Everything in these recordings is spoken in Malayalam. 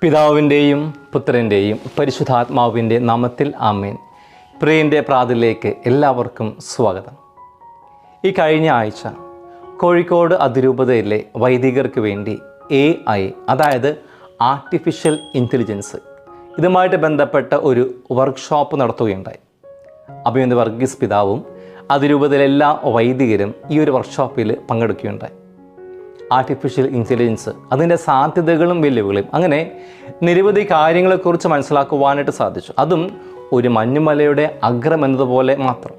പിതാവിൻ്റെയും പുത്രൻ്റെയും പരിശുദ്ധാത്മാവിൻ്റെ നാമത്തിൽ ആമേൻ. പ്രിയൻ്റെ പ്രാർത്ഥനയിലേക്ക് എല്ലാവർക്കും സ്വാഗതം. ഈ കഴിഞ്ഞ ആഴ്ച കോഴിക്കോട് അതിരൂപതയിലെ വൈദികർക്ക് വേണ്ടി AI, അതായത് ആർട്ടിഫിഷ്യൽ ഇൻ്റലിജൻസ്, ഇതുമായിട്ട് ബന്ധപ്പെട്ട ഒരു വർക്ക്ഷോപ്പ് നടത്തുകയുണ്ടായി. അഭിനന്ദ വർഗീസ് പിതാവും അതിരൂപതയിലെ എല്ലാ വൈദികരും ഈ ഒരു വർക്ക്ഷോപ്പിൽ പങ്കെടുക്കുകയുണ്ടായി. ആർട്ടിഫിഷ്യൽ ഇൻ്റലിജൻസ്, അതിൻ്റെ സാധ്യതകളും വെല്ലുവിളിയും, അങ്ങനെ നിരവധി കാര്യങ്ങളെക്കുറിച്ച് മനസ്സിലാക്കുവാനായിട്ട് സാധിച്ചു. അതും ഒരു മഞ്ഞുമലയുടെ അഗ്രം എന്നതുപോലെ മാത്രം.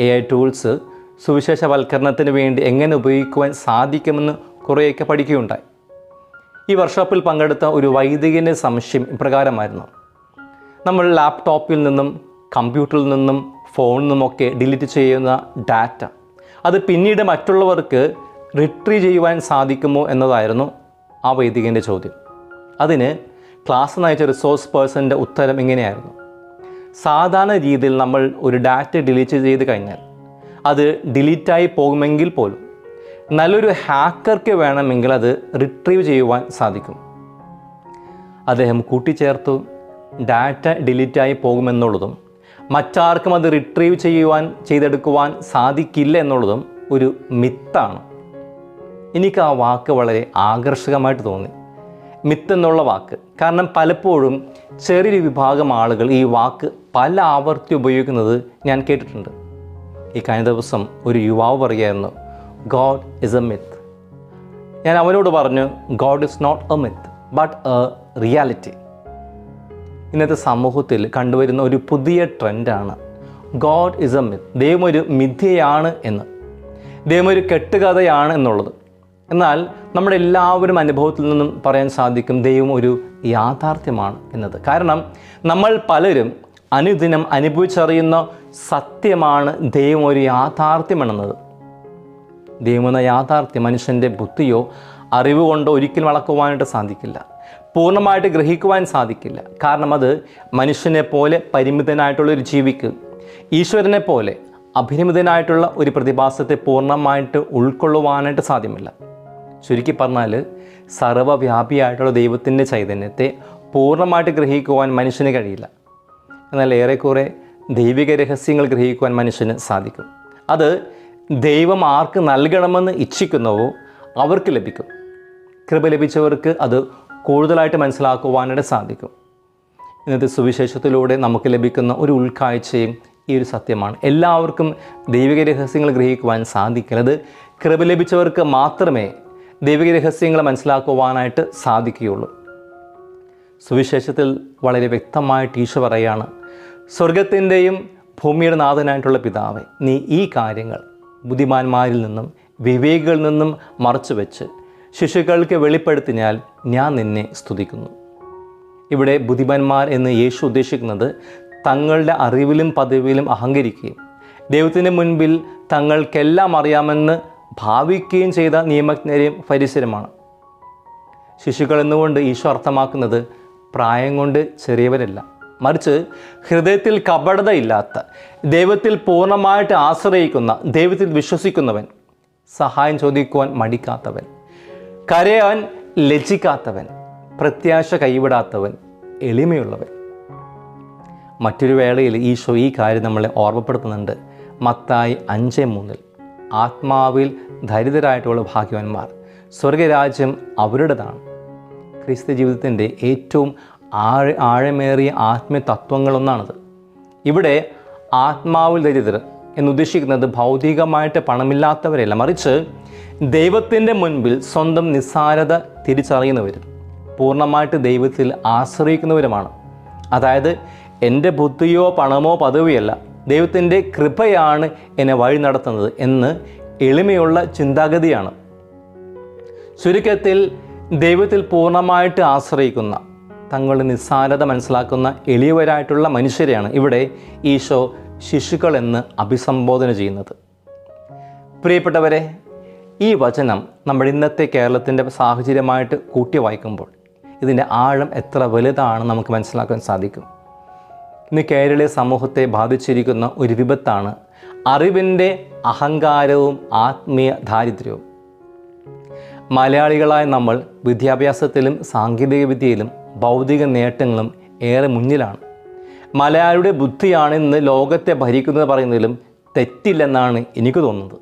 AI ടൂൾസ് സുവിശേഷവൽക്കരണത്തിന് വേണ്ടി എങ്ങനെ ഉപയോഗിക്കുവാൻ സാധിക്കുമെന്ന് കുറേയൊക്കെ പഠിക്കുകയുണ്ടായി. ഈ വർക്ക്ഷോപ്പിൽ പങ്കെടുത്ത ഒരു വൈദികൻ്റെ സംശയം ഇപ്രകാരമായിരുന്നു: നമ്മൾ ലാപ്ടോപ്പിൽ നിന്നും കമ്പ്യൂട്ടറിൽ നിന്നും ഫോണിൽ നിന്നുമൊക്കെ ഡിലീറ്റ് ചെയ്യുന്ന ഡാറ്റ അത് പിന്നീട് മറ്റുള്ളവർക്ക് റിട്രീവ് ചെയ്യുവാൻ സാധിക്കുമോ എന്നതായിരുന്നു ആ വൈദികൻ്റെ ചോദ്യം. അതിന് ക്ലാസ് നയിച്ച റിസോഴ്സ് പേഴ്സൻ്റെ ഉത്തരം ഇങ്ങനെയായിരുന്നു: സാധാരണ രീതിയിൽ നമ്മൾ ഒരു ഡാറ്റ ഡിലീറ്റ് ചെയ്ത് കഴിഞ്ഞാൽ അത് ഡിലീറ്റായി പോകുമെങ്കിൽ പോലും നല്ലൊരു ഹാക്കർക്ക് വേണമെങ്കിൽ അത് റിട്രീവ് ചെയ്യുവാൻ സാധിക്കും. അദ്ദേഹം കൂട്ടിച്ചേർത്തു, ഡാറ്റ ഡിലീറ്റായി പോകുമെന്നുള്ളതും മറ്റാർക്കും അത് റിട്രീവ് ചെയ്തെടുക്കുവാൻ സാധിക്കില്ല എന്നുള്ളതും ഒരു മിത്താണ്. എനിക്ക് ആ വാക്ക് വളരെ ആകർഷകമായിട്ട് തോന്നി, മിത്ത് എന്നുള്ള വാക്ക്. കാരണം പലപ്പോഴും ചെറിയൊരു വിഭാഗം ആളുകൾ ഈ വാക്ക് പല ആവർത്തി ഉപയോഗിക്കുന്നത് ഞാൻ കേട്ടിട്ടുണ്ട്. ഈ കഴിഞ്ഞ ദിവസം ഒരു യുവാവ് പറയുകയായിരുന്നു, ഗോഡ് ഇസ് എ മിത്ത്. ഞാൻ അവനോട് പറഞ്ഞു, god is not a myth but a reality. ഇന്നത്തെ സമൂഹത്തിൽ കണ്ടുവരുന്ന ഒരു പുതിയ ട്രെൻഡാണ് ഗോഡ് ഇസ് എ മിത്ത്. ദൈവം ഒരു മിഥ്യയാണ് എന്ന്, ദൈവം ഒരു കെട്ടുകഥയാണ് എന്നുള്ളത്. എന്നാൽ നമ്മുടെ എല്ലാവരും അനുഭവത്തിൽ നിന്നും പറയാൻ സാധിക്കും ദൈവം ഒരു യാഥാർത്ഥ്യമാണ് എന്നത്. കാരണം നമ്മൾ പലരും അനുദിനം അനുഭവിച്ചറിയുന്ന സത്യമാണ് ദൈവം ഒരു യാഥാർത്ഥ്യമെന്നത്. ദൈവം എന്ന യാഥാർത്ഥ്യം മനുഷ്യൻ്റെ ബുദ്ധിയോ അറിവ് കൊണ്ടോ ഒരിക്കലും അളക്കുവാനായിട്ട് സാധിക്കില്ല, പൂർണ്ണമായിട്ട് ഗ്രഹിക്കുവാൻ സാധിക്കില്ല. കാരണം അത് മനുഷ്യനെ പോലെ പരിമിതനായിട്ടുള്ളൊരു ജീവിക്ക് ഈശ്വരനെ പോലെ അപരിമിതനായിട്ടുള്ള ഒരു പ്രതിഭാസത്തെ പൂർണ്ണമായിട്ട് ഉൾക്കൊള്ളുവാനായിട്ട് സാധ്യമല്ല. ചുരുക്കി പറഞ്ഞാൽ സർവ്വവ്യാപിയായിട്ടുള്ള ദൈവത്തിൻ്റെ ചൈതന്യത്തെ പൂർണ്ണമായിട്ട് ഗ്രഹിക്കുവാൻ മനുഷ്യന് കഴിയില്ല. എന്നാൽ ഏറെക്കുറെ ദൈവിക രഹസ്യങ്ങൾ ഗ്രഹിക്കുവാൻ മനുഷ്യന് സാധിക്കും. അത് ദൈവം ആർക്ക് നൽകണമെന്ന് ഇച്ഛിക്കുന്നുവോ അവർക്ക് ലഭിക്കും. കൃപ ലഭിച്ചവർക്ക് അത് കൂടുതലായിട്ട് മനസ്സിലാക്കുവാനായിട്ട് സാധിക്കും. ഇന്നത്തെ സുവിശേഷത്തിലൂടെ നമുക്ക് ലഭിക്കുന്ന ഒരു ഉൾക്കാഴ്ചയും ഈ ഒരു സത്യമാണ്. എല്ലാവർക്കും ദൈവിക രഹസ്യങ്ങൾ ഗ്രഹിക്കുവാൻ സാധിക്കില്ല. അത് കൃപ ലഭിച്ചവർക്ക് മാത്രമേ ദൈവിക രഹസ്യങ്ങൾ മനസ്സിലാക്കുവാനായിട്ട് സാധിക്കുകയുള്ളൂ. സുവിശേഷത്തിൽ വളരെ വ്യക്തമായിട്ട് ഈശോ പറയുകയാണ്, സ്വർഗത്തിൻ്റെയും ഭൂമിയുടെ നാഥനായിട്ടുള്ള പിതാവേ, നീ ഈ കാര്യങ്ങൾ ബുദ്ധിമാന്മാരിൽ നിന്നും വിവേകികളിൽ നിന്നും മറച്ചു വെച്ച് ശിശുക്കൾക്ക് വെളിപ്പെടുത്തിയാൽ ഞാൻ നിന്നെ സ്തുതിക്കുന്നു. ഇവിടെ ബുദ്ധിമാന്മാർ എന്ന് യേശു ഉദ്ദേശിക്കുന്നത് തങ്ങളുടെ അറിവിലും പദവിയിലും അഹങ്കരിക്കുകയും ദൈവത്തിന് മുൻപിൽ തങ്ങൾക്കെല്ലാം അറിയാമെന്ന് ഭാവിക്കുകയും ചെയ്ത നിയമജ്ഞരെയും ഫരിസരുമാണ്. ശിശുക്കൾ എന്നുകൊണ്ട് ഈശോ അർത്ഥമാക്കുന്നത് പ്രായം കൊണ്ട് ചെറിയവരല്ല, മറിച്ച് ഹൃദയത്തിൽ കപടതയില്ലാത്ത, ദൈവത്തിൽ പൂർണ്ണമായിട്ട് ആശ്രയിക്കുന്ന, ദൈവത്തിൽ വിശ്വസിക്കുന്നവൻ, സഹായം ചോദിക്കുവാൻ മടിക്കാത്തവൻ, കരയാൻ ലജ്ജിക്കാത്തവൻ, പ്രത്യാശ കൈവിടാത്തവൻ, എളിമയുള്ളവൻ. മറ്റൊരു വേളയിൽ ഈശോ ഈ കാര്യം നമ്മളെ ഓർമ്മപ്പെടുത്തുന്നുണ്ട്. മത്തായി 5:3, ആത്മാവിൽ ധരിതരായിട്ടുള്ള ഭാഗ്യവാന്മാർ, സ്വർഗരാജ്യം അവരുടേതാണ്. ക്രിസ്തു ജീവിതത്തിൻ്റെ ഏറ്റവും ആഴമേറിയ ആത്മീയ തത്വങ്ങളൊന്നാണത്. ഇവിടെ ആത്മാവിൽ ദരിദ്രർ എന്നുദ്ദേശിക്കുന്നത് ഭൗതികമായിട്ട് പണമില്ലാത്തവരല്ല, മറിച്ച് ദൈവത്തിൻ്റെ മുൻപിൽ സ്വന്തം നിസ്സാരത തിരിച്ചറിയുന്നവരും പൂർണ്ണമായിട്ട് ദൈവത്തിൽ ആശ്രയിക്കുന്നവരുമാണ്. അതായത് എൻ്റെ ബുദ്ധിയോ പണമോ പദവിയല്ല, ദൈവത്തിൻ്റെ കൃപയാണ് എന്നെ വഴി നടത്തുന്നത് എന്ന് എളിമയുള്ള ചിന്താഗതിയാണ്. ചുരുക്കത്തിൽ ദൈവത്തിൽ പൂർണ്ണമായിട്ട് ആശ്രയിക്കുന്ന, തങ്ങളുടെ നിസ്സാരത മനസ്സിലാക്കുന്ന എളിയവരായിട്ടുള്ള മനുഷ്യരെയാണ് ഇവിടെ ഈശോ ശിശുക്കൾ എന്ന് അഭിസംബോധന ചെയ്യുന്നത്. പ്രിയപ്പെട്ടവരെ, ഈ വചനം നമ്മുടെ ഇന്നത്തെ കേരളത്തിൻ്റെ സാഹചര്യമായിട്ട് കൂട്ടി വായിക്കുമ്പോൾ ഇതിൻ്റെ ആഴം എത്ര വലുതാണ് നമുക്ക് മനസ്സിലാക്കാൻ സാധിക്കും. ഇന്ന് കേരളീയ സമൂഹത്തെ ബാധിച്ചിരിക്കുന്ന ഒരു വിപത്താണ് അറിവിൻ്റെ അഹങ്കാരവും ആത്മീയ ദാരിദ്ര്യവും. മലയാളികളായ നമ്മൾ വിദ്യാഭ്യാസത്തിലും സാങ്കേതിക വിദ്യയിലും ഭൗതിക നേട്ടങ്ങളും ഏറെ മുന്നിലാണ്. മലയാളിയുടെ ബുദ്ധിയാണ് ഇന്ന് ലോകത്തെ ഭരിക്കുന്നത് പറയുന്നതിലും തെറ്റില്ലെന്നാണ് എനിക്ക് തോന്നുന്നത്.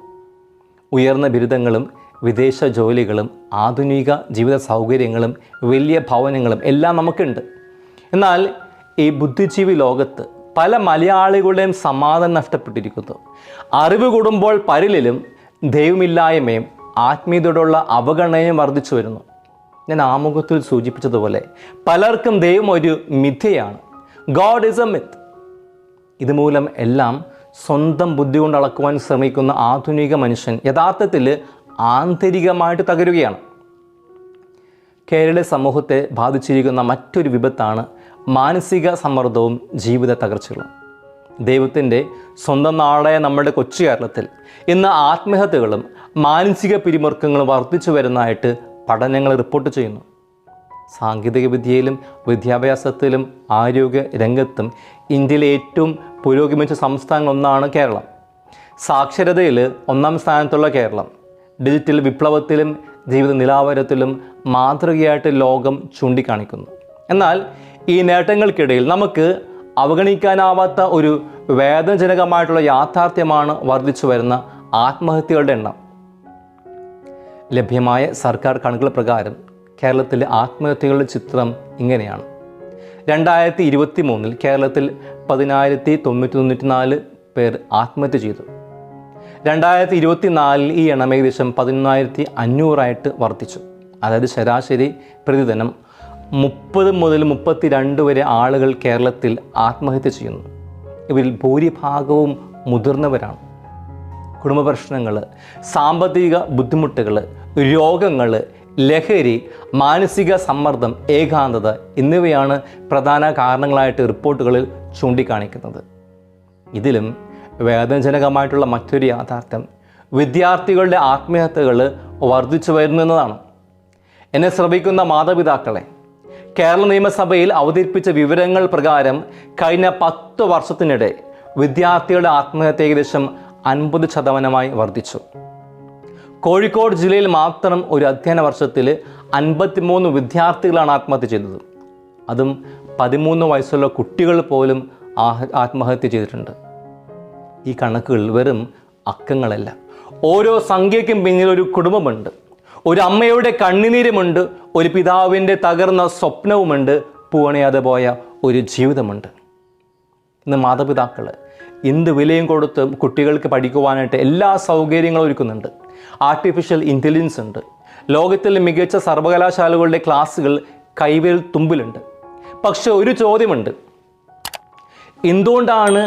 ഉയർന്ന ബിരുദങ്ങളും വിദേശ ജോലികളും ആധുനിക ജീവിത സൗകര്യങ്ങളും വലിയ ഭവനങ്ങളും എല്ലാം നമുക്കുണ്ട്. എന്നാൽ ഈ ബുദ്ധിജീവി ലോകത്ത് പല മലയാളികളുടെയും സമാധാനം നഷ്ടപ്പെട്ടിരിക്കുന്നു. അറിവ് കൂടുമ്പോൾ പരിലിലും ദൈവമില്ലായ്മയും ആത്മീയതയോടുള്ള അവഗണനയും വർദ്ധിച്ചു വരുന്നു. ഞാൻ ആമുഖത്തിൽ സൂചിപ്പിച്ചതുപോലെ പലർക്കും ദൈവം ഒരു മിഥ്യയാണ്. God is a myth. ഇതുമൂലം എല്ലാം സ്വന്തം ബുദ്ധി കൊണ്ട് അളക്കുവാൻ ശ്രമിക്കുന്ന ആധുനിക മനുഷ്യൻ യഥാർത്ഥത്തിൽ ആന്തരികമായിട്ട് തകരുകയാണ്. കേരള സമൂഹത്തെ ബാധിച്ചിരിക്കുന്ന മറ്റൊരു വിപത്താണ് മാനസിക സമ്മർദ്ദവും ജീവിത തകർച്ചകളും. ദൈവത്തിൻ്റെ സ്വന്തം നാടായ നമ്മുടെ കൊച്ചു കേരളത്തിൽ ഇന്ന് ആത്മഹത്യകളും മാനസിക പിരിമുറുക്കങ്ങളും വർദ്ധിച്ചു വരുന്നതായിട്ട് പഠനങ്ങൾ റിപ്പോർട്ട് ചെയ്യുന്നു. സാങ്കേതിക വിദ്യയിലും വിദ്യാഭ്യാസത്തിലും ആരോഗ്യ രംഗത്തും ഇന്ത്യയിലെ ഏറ്റവും പുരോഗമിച്ച സംസ്ഥാനങ്ങളൊന്നാണ് കേരളം. സാക്ഷരതയിൽ 1-ാം സ്ഥാനത്തുള്ള കേരളം ഡിജിറ്റൽ വിപ്ലവത്തിലും ജീവിത നിലവാരത്തിലും മാതൃകയായിട്ട് ലോകം ചൂണ്ടിക്കാണിക്കുന്നു. എന്നാൽ ഈ നേട്ടങ്ങൾക്കിടയിൽ നമുക്ക് അവഗണിക്കാനാവാത്ത ഒരു വേദനാജനകമായിട്ടുള്ള യാഥാർത്ഥ്യമാണ് വർദ്ധിച്ചു വരുന്ന ആത്മഹത്യകളുടെ എണ്ണം. ലഭ്യമായ സർക്കാർ കണക്കുകൾ പ്രകാരം കേരളത്തിലെ ആത്മഹത്യകളുടെ ചിത്രം ഇങ്ങനെയാണ്. 2023 കേരളത്തിൽ 10,994 പേർ ആത്മഹത്യ ചെയ്തു. 2024 ഈ എണ്ണം ഏകദേശം 11,500 വർദ്ധിച്ചു. അതായത് ശരാശരി പ്രതിദിനം 30 മുതൽ 32 വരെ ആളുകൾ കേരളത്തിൽ ആത്മഹത്യ ചെയ്യുന്നു. ഇവരിൽ ഭൂരിഭാഗവും മുതിർന്നവരാണ്. കുടുംബ പ്രശ്നങ്ങൾ, സാമ്പത്തിക ബുദ്ധിമുട്ടുകൾ, രോഗങ്ങൾ, ലഹരി, മാനസിക സമ്മർദ്ദം, ഏകാന്തത എന്നിവയാണ് പ്രധാന കാരണങ്ങളായിട്ട് റിപ്പോർട്ടുകളിൽ ചൂണ്ടിക്കാണിക്കുന്നത്. ഇതിലും വേദനാജനകമായിട്ടുള്ള മറ്റൊരു യാഥാർത്ഥ്യം വിദ്യാർത്ഥികളുടെ ആത്മഹത്യകൾ വർദ്ധിച്ചു വരുന്നു എന്നതാണ്. എന്നെ ശ്രമിക്കുന്ന മാതാപിതാക്കളെ, കേരള നിയമസഭയിൽ അവതരിപ്പിച്ച വിവരങ്ങൾ പ്രകാരം കഴിഞ്ഞ 10 വർഷത്തിനിടെ വിദ്യാർത്ഥികളുടെ ആത്മഹത്യ ഏകദേശം 50% വർദ്ധിച്ചു. കോഴിക്കോട് ജില്ലയിൽ മാത്രം ഒരു അധ്യയന വർഷത്തിൽ 53 വിദ്യാർത്ഥികളാണ് ആത്മഹത്യ ചെയ്തത്. അതും 13 വയസ്സുള്ള കുട്ടികൾ പോലും ആത്മഹത്യ ചെയ്തിട്ടുണ്ട്. ഈ കണക്കുകൾ വെറും അക്കങ്ങളല്ല. ഓരോ സംഖ്യയ്ക്കും പിന്നിൽ ഒരു കുടുംബമുണ്ട്, ഒരു അമ്മയുടെ കണ്ണുനീരുമുണ്ട്, ഒരു പിതാവിൻ്റെ തകർന്ന സ്വപ്നവുമുണ്ട്, പൂവണിയാതെ പോയ ഒരു ജീവിതമുണ്ട്. ഇന്ന് മാതാപിതാക്കൾ എന്ത് വിലയും കൊടുത്ത് കുട്ടികൾക്ക് പഠിക്കുവാനായിട്ട് എല്ലാ സൗകര്യങ്ങളും ഒരുക്കുന്നുണ്ട്. ആർട്ടിഫിഷ്യൽ ഇൻ്റലിജൻസ് ഉണ്ട്. ലോകത്തിലെ മികച്ച സർവകലാശാലകളുടെ ക്ലാസ്സുകൾ കൈവിരൽ തുമ്പിലുണ്ട്. പക്ഷെ ഒരു ചോദ്യമുണ്ട്: എന്തുകൊണ്ടാണ്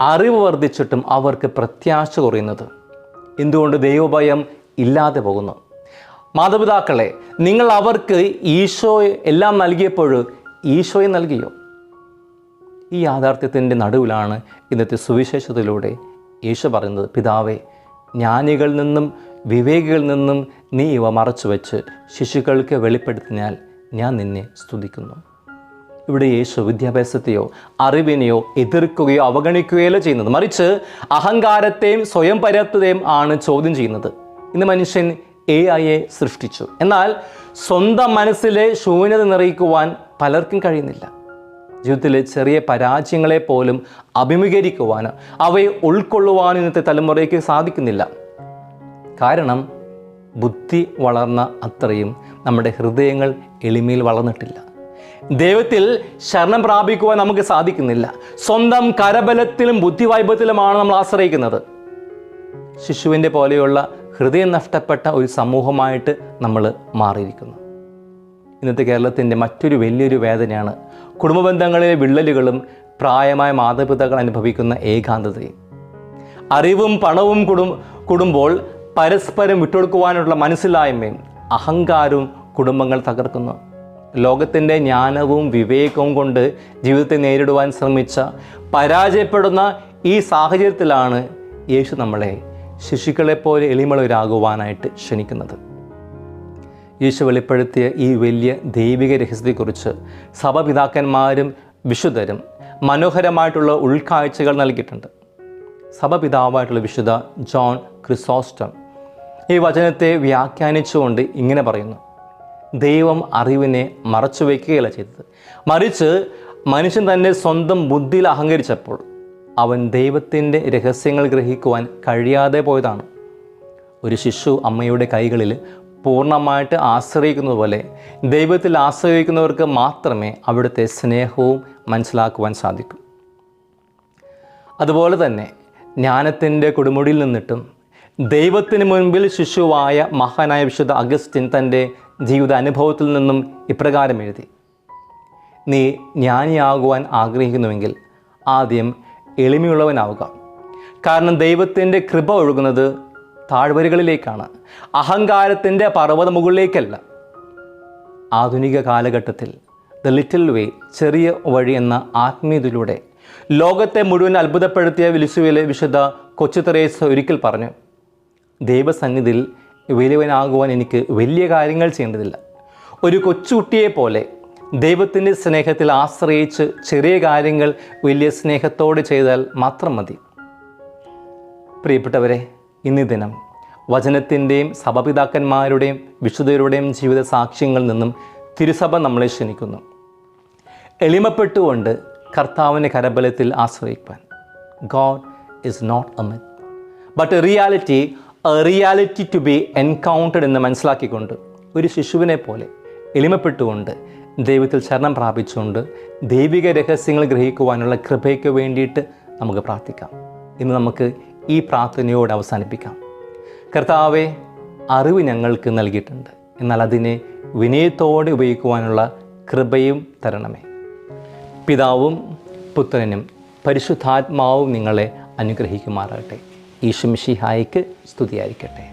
അറിവ് വർദ്ധിച്ചിട്ടും അവർക്ക് പ്രത്യാശ കുറയുന്നത്? എന്തുകൊണ്ട് ദൈവഭയം ഇല്ലാതെ പോകുന്നു? മാതാപിതാക്കളെ, നിങ്ങൾ അവർക്ക് ഈശോയെ എല്ലാം നൽകിയപ്പോൾ ഈശോയെ നൽകിയോ? ഈ യാഥാർത്ഥ്യത്തിൻ്റെ നടുവിലാണ് ഇന്നത്തെ സുവിശേഷത്തിലൂടെ യേശു പറയുന്നത്: പിതാവേ, ജ്ഞാനികളിൽ നിന്നും വിവേകികളിൽ നിന്നും നീ ഇവ മറച്ചു വെച്ച് ശിശുക്കൾക്ക് വെളിപ്പെടുത്തിയാൽ ഞാൻ നിന്നെ സ്തുതിക്കുന്നു. ഇവിടെ യേശു വിദ്യാഭ്യാസത്തെയോ അറിവിനെയോ എതിർക്കുകയോ അവഗണിക്കുകയോ ചെയ്യുന്നത്, മറിച്ച് അഹങ്കാരത്തെയും സ്വയം പര്യാപ്തതയും ആണ് ചോദ്യം ചെയ്യുന്നത്. ഇന്ന് മനുഷ്യൻ AI സൃഷ്ടിച്ചു. എന്നാൽ സ്വന്തം മനസ്സിലെ ശൂന്യത നിറയിക്കുവാൻ പലർക്കും കഴിയുന്നില്ല. ജീവിതത്തിലെ ചെറിയ പരാജയങ്ങളെ പോലും അഭിമുഖീകരിക്കുവാനോ അവയെ ഉൾക്കൊള്ളുവാനും ഇന്നത്തെ തലമുറയ്ക്ക് സാധിക്കുന്നില്ല. കാരണം ബുദ്ധി വളർന്ന അത്രയും നമ്മുടെ ഹൃദയങ്ങൾ എളിമയിൽ വളർന്നിട്ടില്ല. ദൈവത്തിൽ ശരണം പ്രാപിക്കുവാൻ നമുക്ക് സാധിക്കുന്നില്ല. സ്വന്തം കരബലത്തിലും ബുദ്ധിവൈഭവത്തിലുമാണ് നമ്മൾ ആശ്രയിക്കുന്നത്. ശിശുവിൻ്റെ പോലെയുള്ള ഹൃദയം നഷ്ടപ്പെട്ട ഒരു സമൂഹമായിട്ട് നമ്മൾ മാറിയിരിക്കുന്നു. ഇന്നത്തെ കേരളത്തിൻ്റെ മറ്റൊരു വലിയൊരു വേദനയാണ് കുടുംബ ബന്ധങ്ങളിലെ വിള്ളലുകളും പ്രായമായ മാതാപിതാക്കൾ അനുഭവിക്കുന്ന ഏകാന്തതയും. അറിവും പണവും കൂടുമ്പോൾ പരസ്പരം വിട്ടുകൊടുക്കുവാനുള്ള മനസ്സിലായ്മയും അഹങ്കാരവും കുടുംബങ്ങൾ തകർക്കുന്നു. ലോകത്തിൻ്റെ ജ്ഞാനവും വിവേകവും കൊണ്ട് ജീവിതത്തെ നേരിടുവാൻ ശ്രമിച്ച പരാജയപ്പെടുന്ന ഈ സാഹചര്യത്തിലാണ് യേശു നമ്മളെ ശിശുക്കളെപ്പോലെ എളിമയുള്ളവരാകുവാനായിട്ട് ക്ഷണിക്കുന്നത്. യേശു വെളിപ്പെടുത്തിയ ഈ വലിയ ദൈവിക രഹസ്യത്തെക്കുറിച്ച് സഭപിതാക്കന്മാരും വിശുദ്ധരും മനോഹരമായിട്ടുള്ള ഉൾക്കാഴ്ചകൾ നൽകിയിട്ടുണ്ട്. സഭപിതാവായിട്ടുള്ള വിശുദ്ധ ജോൺ ക്രിസോസ്റ്റം ഈ വചനത്തെ വ്യാഖ്യാനിച്ചുകൊണ്ട് ഇങ്ങനെ പറയുന്നു: ദൈവം അറിവിനെ മറച്ചു വയ്ക്കുകയല്ല ചെയ്തത്, മറിച്ച് മനുഷ്യൻ തന്നെ സ്വന്തം ബുദ്ധിയിൽ അഹങ്കരിച്ചപ്പോൾ അവൻ ദൈവത്തിൻ്റെ രഹസ്യങ്ങൾ ഗ്രഹിക്കുവാൻ കഴിയാതെ പോയതാണ്. ഒരു ശിശു അമ്മയുടെ കൈകളിൽ പൂർണ്ണമായിട്ട് ആശ്രയിക്കുന്നത് പോലെ ദൈവത്തിൽ ആശ്രയിക്കുന്നവർക്ക് മാത്രമേ അവിടുത്തെ സ്നേഹവും മനസ്സിലാക്കുവാൻ സാധിക്കൂ. അതുപോലെ തന്നെ ജ്ഞാനത്തിൻ്റെ കൊടുമുടിയിൽ നിന്നിട്ടും ദൈവത്തിന് മുൻപിൽ ശിശുവായ മഹാനായ വിശുദ്ധ അഗസ്റ്റിൻ തൻ്റെ ജീവിത അനുഭവത്തിൽ നിന്നും ഇപ്രകാരം എഴുതി: നീ ജ്ഞാനിയാകുവാൻ ആഗ്രഹിക്കുന്നുവെങ്കിൽ ആദ്യം എളിമയുള്ളവനാവുക. കാരണം ദൈവത്തിൻ്റെ കൃപ ഒഴുകുന്നത് താഴ്വരകളിലേക്കാണ്, അഹങ്കാരത്തിൻ്റെ പർവ്വത മുകളിലേക്കല്ല. ആധുനിക കാലഘട്ടത്തിൽ ദ ലിറ്റിൽ വേ, ചെറിയ വഴി എന്ന ആത്മീയതയിലൂടെ ലോകത്തെ മുഴുവൻ അത്ഭുതപ്പെടുത്തിയ വെലിസുവിലെ വിശുദ്ധ കൊച്ചു തെരേസ ഒരിക്കൽ പറഞ്ഞു: ദൈവസന്നിധിയിൽ വലിയവനാകുവാൻ എനിക്ക് വലിയ കാര്യങ്ങൾ ചെയ്യേണ്ടതില്ല. ഒരു കൊച്ചുകുട്ടിയെപ്പോലെ ദൈവത്തിൻ്റെ സ്നേഹത്തിൽ ആശ്രയിച്ച് ചെറിയ കാര്യങ്ങൾ വലിയ സ്നേഹത്തോടെ ചെയ്താൽ മാത്രം മതി. പ്രിയപ്പെട്ടവരെ, ഇന്നീ ദിനം വചനത്തിൻ്റെയും സഭാപിതാക്കന്മാരുടെയും വിശുദ്ധരുടെയും ജീവിത സാക്ഷ്യങ്ങളിൽ നിന്നും തിരുസഭ നമ്മളെ ക്ഷണിക്കുന്നു. എളിമപ്പെട്ടുകൊണ്ട് കർത്താവിൻ്റെ കരബലത്തിൽ ആശ്രയിക്കാൻ. God is not a myth but a reality to be encountered എന്ന് മനസ്സിലാക്കിക്കൊണ്ട് ഒരു ശിശുവിനെ പോലെ എളിമപ്പെട്ടുകൊണ്ട് ദൈവത്തിൽ ശരണം പ്രാപിച്ചുകൊണ്ട് ദൈവിക രഹസ്യങ്ങൾ ഗ്രഹിക്കുവാനുള്ള കൃപയ്ക്ക് വേണ്ടിയിട്ട് നമുക്ക് പ്രാർത്ഥിക്കാം. ഇന്ന് നമുക്ക് ഈ പ്രാർത്ഥനയോട് അവസാനിപ്പിക്കാം. കർത്താവെ, അറിവ് ഞങ്ങൾക്ക് നൽകിയിട്ടുണ്ട്, എന്നാൽ അതിനെ വിനയത്തോടെ ഉപയോഗിക്കുവാനുള്ള കൃപയും തരണമേ. പിതാവും പുത്രനും പരിശുദ്ധാത്മാവും നിങ്ങളെ അനുഗ്രഹിക്കുമാറാകട്ടെ. ഈശോ മിശിഹായ്ക്ക് സ്തുതിയായിരിക്കട്ടെ.